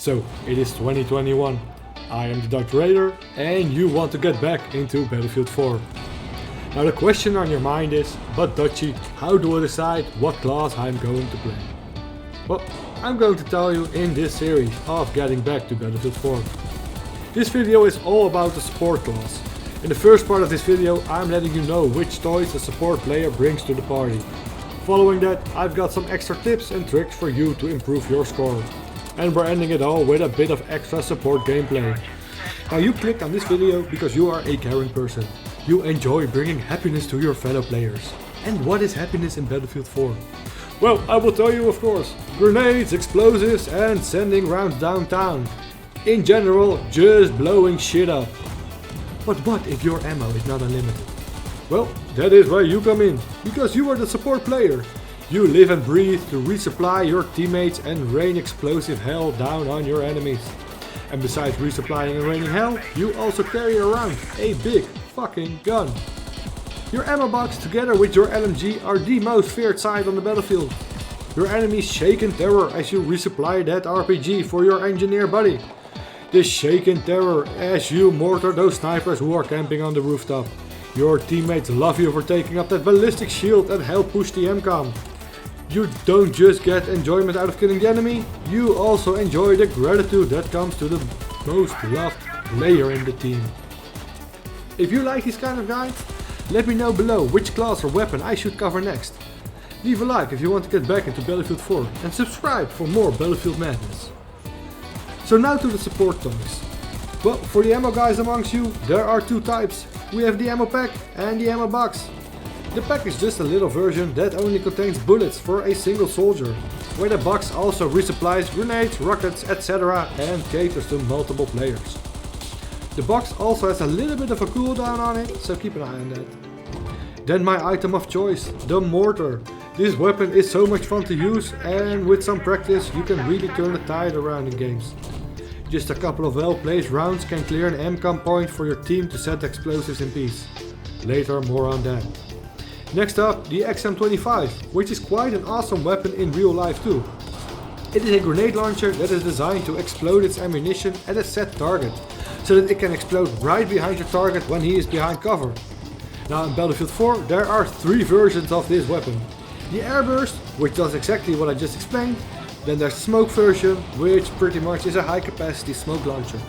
So it is 2021. I am the Dr. Razer and you want to get back into Battlefield 4. Now the question on your mind is, but Dutchie, how do I decide what class I'm going to play? Well, I'm going to tell you in this series of getting back to Battlefield 4. This video is all about the support class. In the first part of this video I'm letting you know which toys a support player brings to the party. Following that, I've got some extra tips and tricks for you to improve your score. And we're ending it all with a bit of extra support gameplay. Now you clicked on this video because you are a caring person. You enjoy bringing happiness to your fellow players. And what is happiness in Battlefield 4? Well, I will tell you, of course. Grenades, explosives and sending rounds downtown. In general, just blowing shit up. But what if your ammo is not unlimited? Well, that is where you come in, because you are the support player. You live and breathe to resupply your teammates and rain explosive hell down on your enemies. And besides resupplying and raining hell, you also carry around a big fucking gun. Your ammo box together with your LMG are the most feared sight on the battlefield. Your enemies shake in terror as you resupply that RPG for your engineer buddy. They shake in terror as you mortar those snipers who are camping on the rooftop. Your teammates love you for taking up that ballistic shield and help push the MCOM. You don't just get enjoyment out of killing the enemy, you also enjoy the gratitude that comes to the most loved player in the team. If you like these kind of guides, let me know below which class or weapon I should cover next. Leave a like if you want to get back into Battlefield 4 and subscribe for more Battlefield madness. So now to the support toys. Well, for the ammo guys amongst you, there are two types. We have the ammo pack and the ammo box. The pack is just a little version that only contains bullets for a single soldier, where the box also resupplies grenades, rockets, etc. and caters to multiple players. The box also has a little bit of a cooldown on it, so keep an eye on that. Then my item of choice, the mortar. This weapon is so much fun to use, and with some practice you can really turn the tide around in games. Just a couple of well-placed rounds can clear an MCOM point for your team to set explosives in peace. Later more on that. Next up, the XM25, which is quite an awesome weapon in real life too. It is a grenade launcher that is designed to explode its ammunition at a set target, so that it can explode right behind your target when he is behind cover. Now in Battlefield 4 there are three versions of this weapon. The airburst, which does exactly what I just explained. Then there's the smoke version, which pretty much is a high capacity smoke launcher,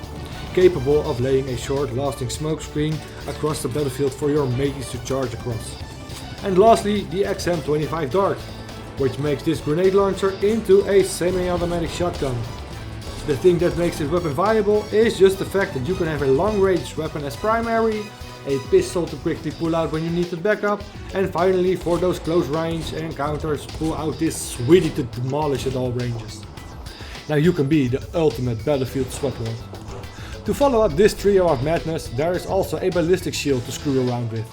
capable of laying a short lasting smoke screen across the battlefield for your mateys to charge across. And lastly, the XM25 Dart, which makes this grenade launcher into a semi-automatic shotgun. The thing that makes this weapon viable is just the fact that you can have a long-range weapon as primary, a pistol to quickly pull out when you need to back up, and finally for those close range encounters pull out this sweetie to demolish at all ranges. Now you can be the ultimate battlefield sweatlord. To follow up this trio of madness, there is also a ballistic shield to screw around with.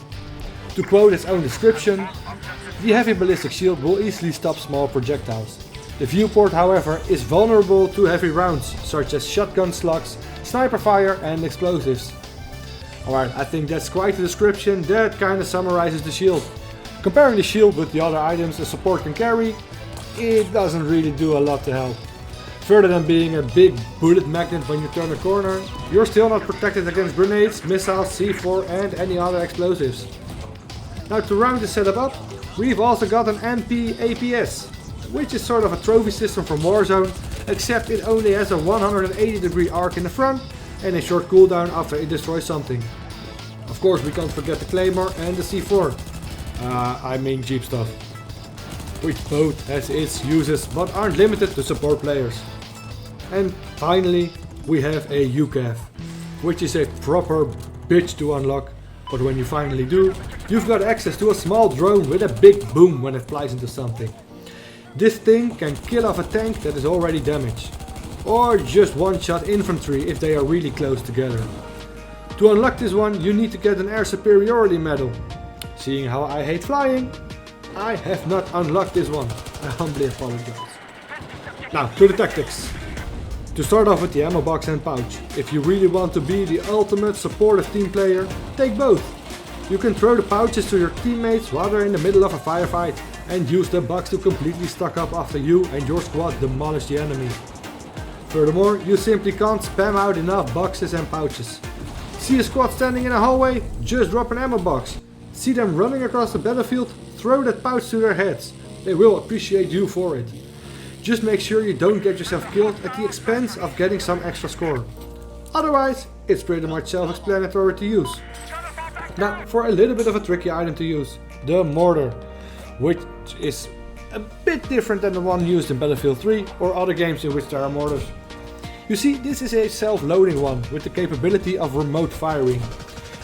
To quote its own description, the heavy ballistic shield will easily stop small projectiles. The viewport, however, is vulnerable to heavy rounds such as shotgun slugs, sniper fire and explosives. Alright, I think that's quite a description that kinda summarizes the shield. Comparing the shield with the other items a support can carry, it doesn't really do a lot to help. Further than being a big bullet magnet when you turn a corner, you're still not protected against grenades, missiles, C4 and any other explosives. Now to round the setup up, we've also got an MP APS, which is sort of a trophy system from Warzone, except it only has a 180-degree arc in the front and a short cooldown after it destroys something. Of course we can't forget the Claymore and the C4, I mean cheap stuff, which both has its uses but aren't limited to support players. And finally we have a UCAV, which is a proper bitch to unlock, but when you finally do, you've got access to a small drone with a big boom when it flies into something. This thing can kill off a tank that is already damaged, or just one-shot infantry if they are really close together. To unlock this one you need to get an air superiority medal. Seeing how I hate flying, I have not unlocked this one. I humbly apologize. Now to the tactics. To start off with the ammo box and pouch. If you really want to be the ultimate supportive team player, take both. You can throw the pouches to your teammates while they're in the middle of a firefight and use the box to completely stock up after you and your squad demolish the enemy. Furthermore, you simply can't spam out enough boxes and pouches. See a squad standing in a hallway? Just drop an ammo box. See them running across the battlefield? Throw that pouch to their heads. They will appreciate you for it. Just make sure you don't get yourself killed at the expense of getting some extra score. Otherwise, it's pretty much self-explanatory to use. Now, for a little bit of a tricky item to use, the mortar, which is a bit different than the one used in Battlefield 3 or other games in which there are mortars. You see, this is a self-loading one with the capability of remote firing,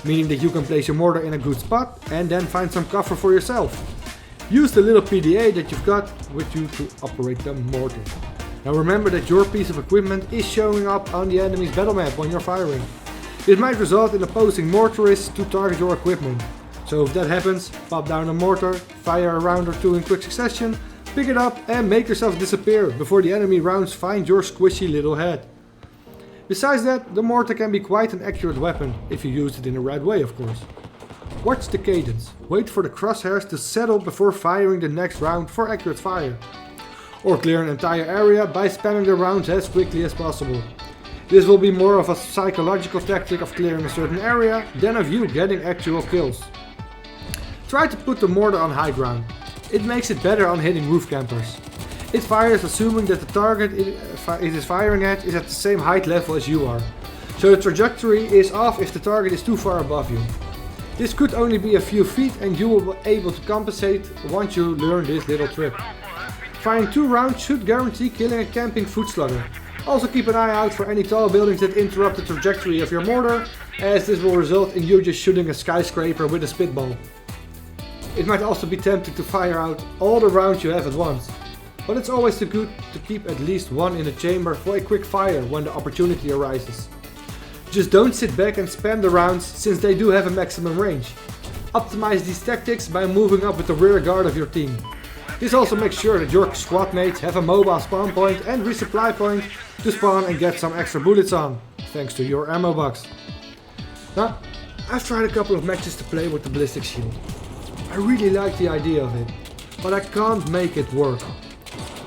meaning that you can place your mortar in a good spot and then find some cover for yourself. Use the little PDA that you've got with you to operate the mortar. Now remember that your piece of equipment is showing up on the enemy's battle map when you're firing. This might result in opposing mortarists to target your equipment. So if that happens, pop down a mortar, fire a round or two in quick succession, pick it up and make yourself disappear before the enemy rounds find your squishy little head. Besides that, the mortar can be quite an accurate weapon, if you use it in the right way of course. Watch the cadence, wait for the crosshairs to settle before firing the next round for accurate fire. Or clear an entire area by spamming the rounds as quickly as possible. This will be more of a psychological tactic of clearing a certain area than of you getting actual kills. Try to put the mortar on high ground. It makes it better on hitting roof campers. It fires assuming that the target it is firing at is at the same height level as you are. So the trajectory is off if the target is too far above you. This could only be a few feet and you will be able to compensate once you learn this little trick. Firing 2 rounds should guarantee killing a camping foot slugger. Also keep an eye out for any tall buildings that interrupt the trajectory of your mortar, as this will result in you just shooting a skyscraper with a spitball. It might also be tempting to fire out all the rounds you have at once, but it's always good to keep at least one in the chamber for a quick fire when the opportunity arises. Just don't sit back and spam the rounds since they do have a maximum range. Optimize these tactics by moving up with the rear guard of your team. This also makes sure that your squad mates have a mobile spawn point and resupply point to spawn and get some extra bullets on, thanks to your ammo box. Now, I've tried a couple of matches to play with the ballistic shield. I really like the idea of it, but I can't make it work.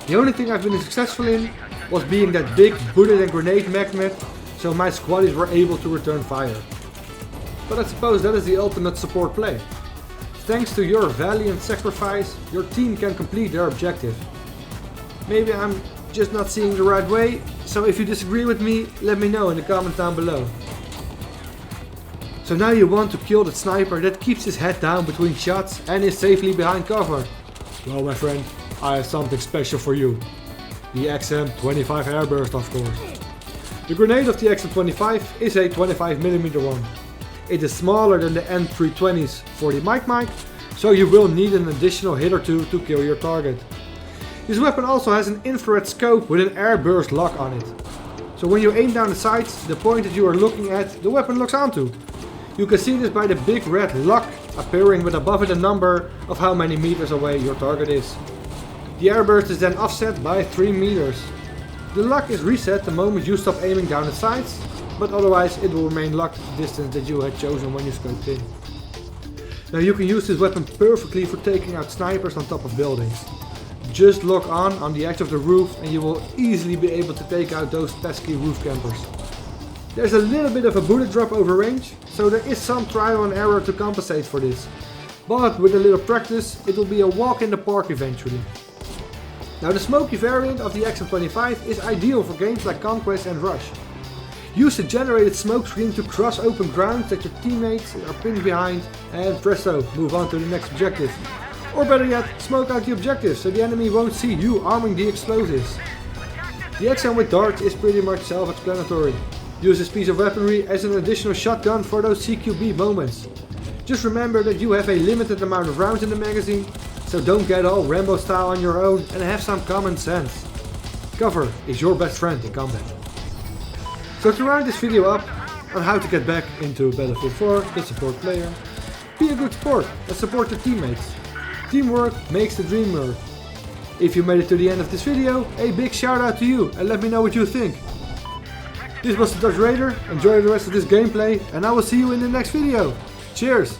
The only thing I've been successful in was being that big bullet and grenade magnet, so my squaddies were able to return fire. But I suppose that is the ultimate support play. Thanks to your valiant sacrifice, your team can complete their objective. Maybe I'm just not seeing the right way, so if you disagree with me, let me know in the comments down below. So now you want to kill the sniper that keeps his head down between shots and is safely behind cover. Well my friend, I have something special for you. The XM25 airburst of course. The grenade of the XM25 is a 25mm one. It is smaller than the N320's 40 mic, so you will need an additional hit or two to kill your target. This weapon also has an infrared scope with an airburst lock on it. So when you aim down the sights, the point that you are looking at, the weapon locks onto. You can see this by the big red lock appearing with above it a number of how many meters away your target is. The airburst is then offset by 3 meters. The lock is reset the moment you stop aiming down the sights, but otherwise it will remain locked at the distance that you had chosen when you scoped in. Now you can use this weapon perfectly for taking out snipers on top of buildings. Just lock on the edge of the roof and you will easily be able to take out those pesky roof campers. There's a little bit of a bullet drop over range, so there is some trial and error to compensate for this. But with a little practice it will be a walk in the park eventually. Now the smoky variant of the XM25 is ideal for games like Conquest and Rush. Use the generated smoke screen to cross open ground that your teammates are pinned behind and presto, move on to the next objective. Or better yet, smoke out the objective so the enemy won't see you arming the explosives. The XM with darts is pretty much self-explanatory. Use this piece of weaponry as an additional shotgun for those CQB moments. Just remember that you have a limited amount of rounds in the magazine, so don't get all Rambo style on your own and have some common sense. Cover is your best friend in combat. So to round this video up on how to get back into Battlefield 4, the support player, be a good sport and support your teammates. Teamwork makes the dream work. If you made it to the end of this video, a big shout out to you and let me know what you think. This was the Dutch Raider, enjoy the rest of this gameplay and I will see you in the next video. Cheers!